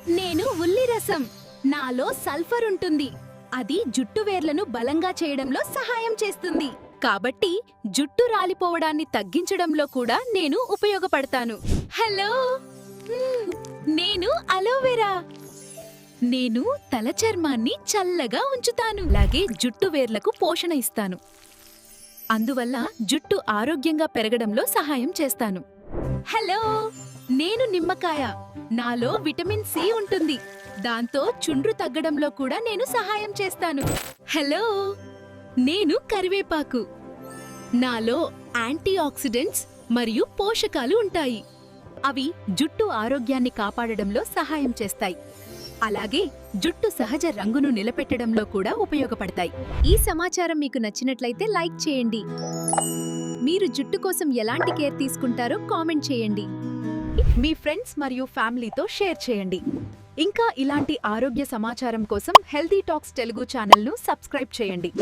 నేను ఉల్లి రసం. నాలో సల్ఫర్ ఉంటుంది. అది జుట్టు వేర్లను బలంగా చేయడంలో సహాయం చేస్తుంది. కాబట్టి జుట్టు రాలిపోవడాన్ని తగ్గించడంలో కూడా నేను ఉపయోగపడతాను. హలో, నేను అలోవెరా. నేను తల చర్మాన్ని చల్లగా ఉంచుతాను. అలాగే జుట్టు వేర్లకు పోషణ ఇస్తాను. అందువల్ల జుట్టు ఆరోగ్యంగా పెరగడంలో సహాయం చేస్తాను. హలో, నేను నిమ్మకాయ. నాలో విటమిన్ సి ఉంటుంది. దాంతో చుండ్రు తగ్గడంలో కూడా నేను సహాయం చేస్తాను. హలో, నేను కరివేపాకు. నాలో యాంటీ ఆక్సిడెంట్స్ మరియు పోషకాలు ఉంటాయి. అవి జుట్టు ఆరోగ్యాన్ని కాపాడడంలో సహాయం చేస్తాయి. అలాగే జుట్టు సహజ రంగును నిలబెట్టడంలో కూడా ఉపయోగపడతాయి. ఈ సమాచారం మీకు నచ్చినట్లయితే లైక్ చేయండి. మీరు జుట్టు కోసం ఎలాంటి కేర్ తీసుకుంటారో కామెంట్ చేయండి. మీ ఫ్రెండ్స్ మరియు ఫ్యామిలీతో షేర్ చేయండి. ఇంకా ఇలాంటి ఆరోగ్య సమాచారం కోసం హెల్తీ టాక్స్ తెలుగు ఛానల్ను సబ్స్క్రైబ్ చేయండి.